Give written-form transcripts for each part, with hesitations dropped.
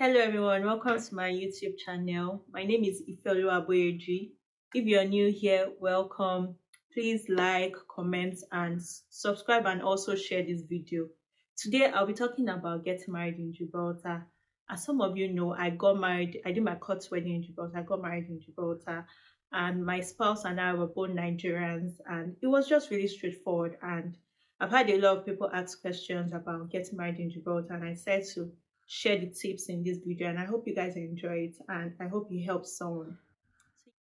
Hello everyone, welcome to my YouTube channel. My name is Ifelu Aboyeji. If you're new here, welcome. Please like, comment and subscribe and also share this video. Today I'll be talking about getting married in Gibraltar. As some of you know, I got married, I did my court wedding in Gibraltar. I got married in Gibraltar and my spouse and I were both Nigerians and it was just really straightforward, and I've had a lot of people ask questions about getting married in Gibraltar, and I said to share the tips in this video, and I hope you guys enjoy it and I hope it helps someone.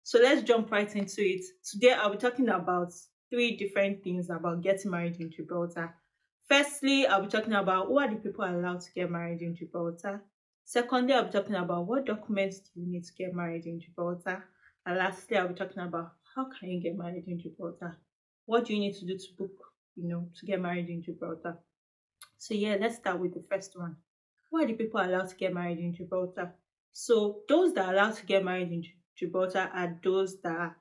So let's jump right into it. Today I'll be talking about three different things about getting married in Gibraltar. Firstly, I'll be talking about who are the people allowed to get married in Gibraltar. Secondly, I'll be talking about what documents do you need to get married in Gibraltar. And lastly, I'll be talking about how can you get married in Gibraltar. What do you need to do to book, to get married in Gibraltar. So yeah, let's start with the first one. Who are the people allowed to get married in Gibraltar? So those that are allowed to get married in Gibraltar are those that are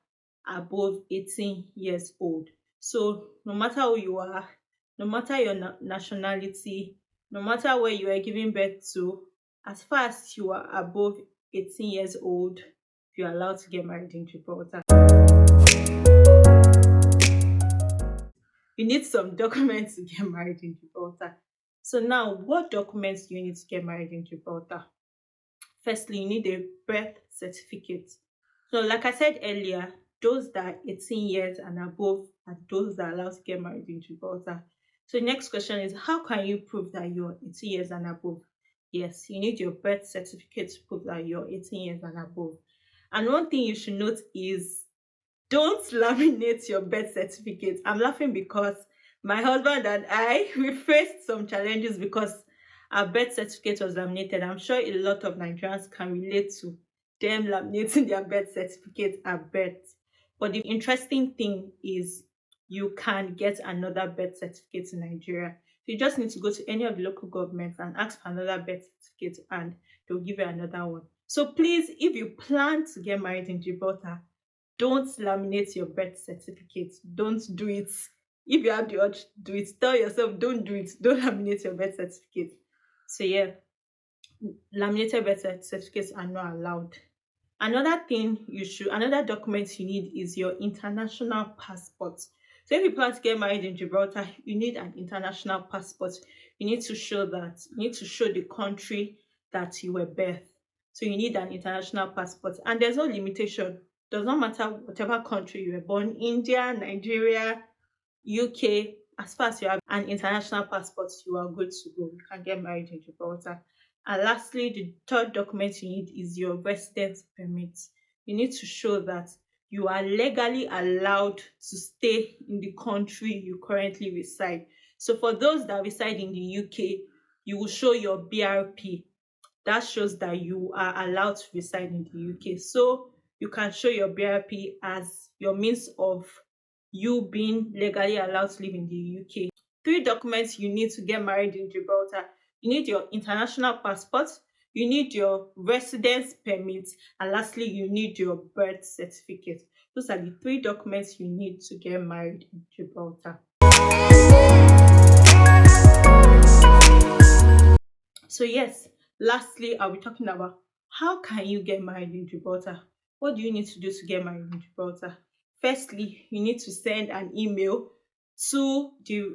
above 18 years old. So no matter who you are, no matter your nationality, no matter where you are giving birth to, as far as you are above 18 years old, you are allowed to get married in Gibraltar. You need some documents to get married in Gibraltar. So now, what documents do you need to get married in Gibraltar? Firstly, you need a birth certificate. So like I said earlier, those that are 18 years and above are those that are allowed to get married in Gibraltar. So the next question is, how can you prove that you're 18 years and above? Yes, you need your birth certificate to prove that you're 18 years and above. And one thing you should note is, don't laminate your birth certificate. I'm laughing because my husband and I, we faced some challenges because our birth certificate was laminated. I'm sure a lot of Nigerians can relate to them laminating their birth certificate at birth. But the interesting thing is you can get another birth certificate in Nigeria. You just need to go to any of the local governments and ask for another birth certificate and they'll give you another one. So please, if you plan to get married in Gibraltar, don't laminate your birth certificate. Don't do it. If you have the urge to do it, tell yourself don't do it. Don't laminate your birth certificate. So yeah, laminated birth certificates are not allowed. Another document you need is your international passport. So if you plan to get married in Gibraltar, you need an international passport. You need to show the country that you were birthed. So you need an international passport. And there's no limitation. Does not matter whatever country you were born, India, Nigeria, UK, as far as you have an international passport, you are good to go. You can get married in Gibraltar. And lastly, the third document you need is your residence permit. You need to show that you are legally allowed to stay in the country you currently reside. So for those that reside in the UK, you will show your BRP. That shows that you are allowed to reside in the UK. So you can show your BRP as your means of you being legally allowed to live in the UK. Three documents you need to get married in Gibraltar. You need your international passport, you need your residence permit, and lastly, you need your birth certificate. Those are the three documents you need to get married in Gibraltar. So yes, lastly, I'll be talking about how can you get married in Gibraltar. What do you need to do to get married in Gibraltar? Firstly, you need to send an email to the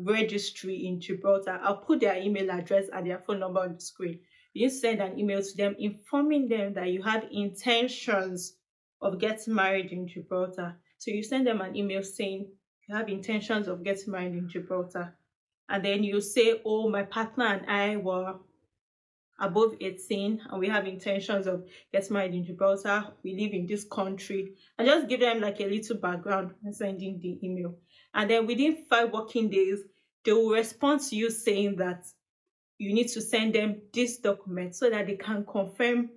registry in Gibraltar. I'll put their email address and their phone number on the screen. You need to send an email to them informing them that you have intentions of getting married in Gibraltar. So you send them an email saying you have intentions of getting married in Gibraltar. And then you say, oh, my partner and I were above 18 and we have intentions of getting married in Gibraltar. We live in this country. And just give them like a little background when sending the email. And then within 5 working days, they will respond to you saying that you need to send them this document so that they can confirm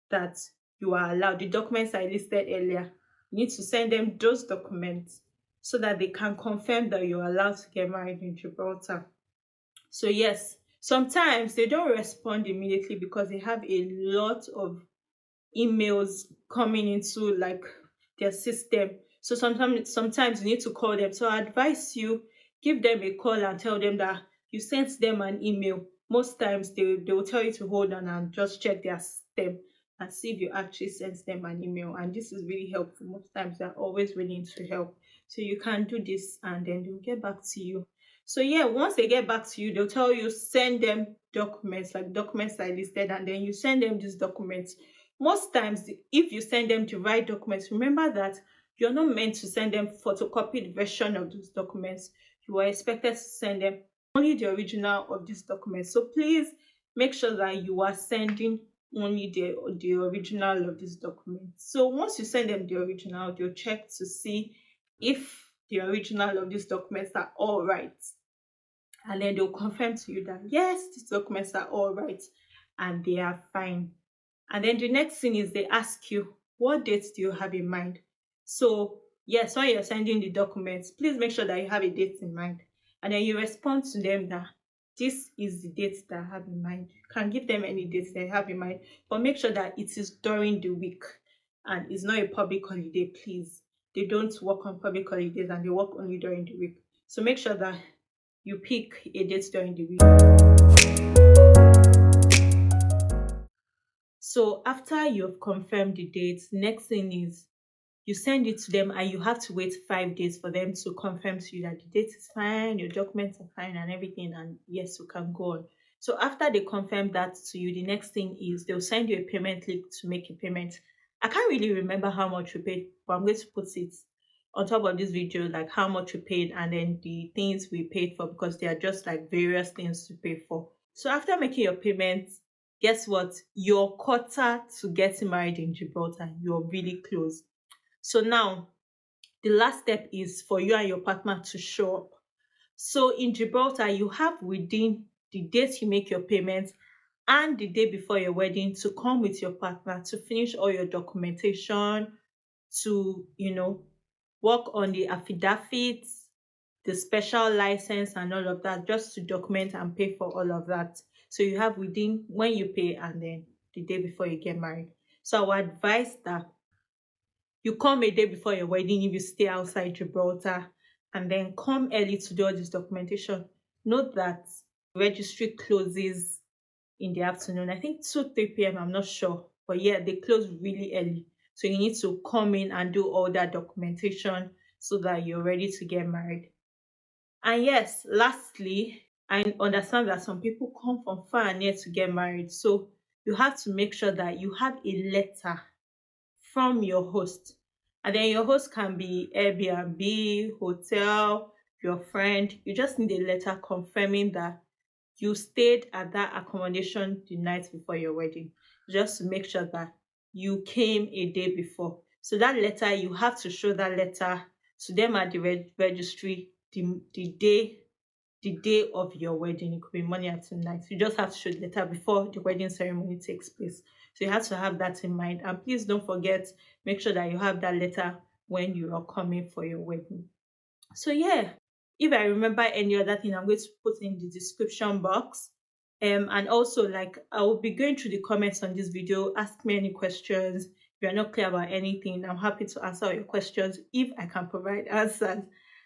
that you are allowed. The documents I listed earlier, you need to send them those documents so that they can confirm that you're allowed to get married in Gibraltar. So yes, sometimes they don't respond immediately because they have a lot of emails coming into like their system. So sometimes you need to call them. So I advise you, give them a call and tell them that you sent them an email most times they will tell you to hold on and just check their step and see if you actually sent them an email. And this is really helpful. Most times they're always willing to help. So you can do this and then they'll get back to you. So yeah, once they get back to you, they'll tell you send them documents, like documents that are listed, and then you send them these documents. Most times, if you send them the right documents, remember that you're not meant to send them photocopied version of those documents. You are expected to send them only the original of this document. So please make sure that you are sending only the original of this document. So once you send them the original, they'll check to see if the original of these documents are all right. And then they'll confirm to you that yes, these documents are all right and they are fine. And then the next thing is they ask you, what dates do you have in mind? So yes, when you're sending the documents, please make sure that you have a date in mind. And then you respond to them that this is the date that I have in mind. You can give them any dates that you have in mind, but make sure that it is during the week and it's not a public holiday, please. They don't work on public holidays and they work only during the week. So make sure that you pick a date during the week. So after you've confirmed the date, next thing is you send it to them and you have to wait 5 days for them to confirm to you that the date is fine, your documents are fine and everything, and yes, you can go on. So after they confirm that to you, the next thing is they'll send you a payment link to make a payment. I can't really remember how much you paid, but I'm going to put it on top of this video, like how much you paid and then the things we paid for, because they are just like various things to pay for. So after making your payments, guess what? You're quarter to getting married in Gibraltar. You're really close. So now the last step is for you and your partner to show up. So in Gibraltar, you have within the date you make your payments and the day before your wedding to come with your partner to finish all your documentation, to, work on the affidavits, the special license and all of that, just to document and pay for all of that. So you have within when you pay and then the day before you get married. So I would advise that you come a day before your wedding if you stay outside Gibraltar, and then come early to do all this documentation. Note that registry closes in the afternoon. I think 2, 3 p.m. I'm not sure. But yeah, they close really early. So you need to come in and do all that documentation so that you're ready to get married. And yes, lastly, I understand that some people come from far and near to get married. So you have to make sure that you have a letter from your host. And then your host can be Airbnb, hotel, your friend. You just need a letter confirming that you stayed at that accommodation the night before your wedding, just to make sure that you came a day before. So that letter, you have to show that letter to them at the registry the day of your wedding. It could be morning after night. You just have to show the letter before the wedding ceremony takes place. So you have to have that in mind. And please don't forget, make sure that you have that letter when you are coming for your wedding. So yeah, if I remember any other thing, I'm going to put in the description box. And also, like, I will be going through the comments on this video. Ask me any questions. If you're not clear about anything, I'm happy to answer all your questions if I can provide answers.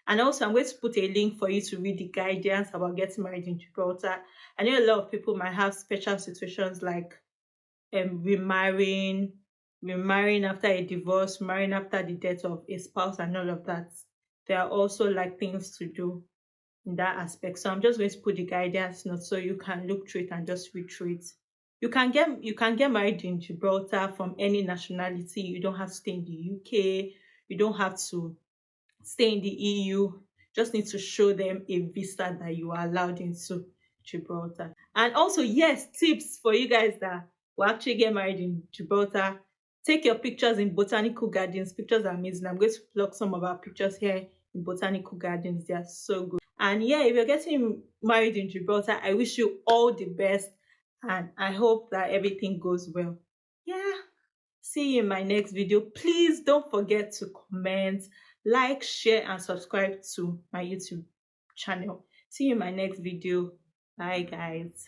And also, I'm going to put a link for you to read the guidance about getting married in Gibraltar. I know a lot of people might have special situations like remarrying, remarrying after a divorce, marrying after the death of a spouse, and all of that. There are also like things to do in that aspect. So I'm just going to put the guidance notes so you can look through it and just read through it. You can get married in Gibraltar from any nationality. You don't have to stay in the UK. You don't have to stay in the EU. Just need to show them a visa that you are allowed into Gibraltar. And also, yes, tips for you guys that will actually get married in Gibraltar. Take your pictures in botanical gardens. Pictures are amazing. I'm going to plug some of our pictures here in botanical gardens. They are so good. And yeah, if you're getting married in Gibraltar, I wish you all the best. And I hope that everything goes well. Yeah. See you in my next video. Please don't forget to comment, like, share, and subscribe to my YouTube channel. See you in my next video. Bye, guys.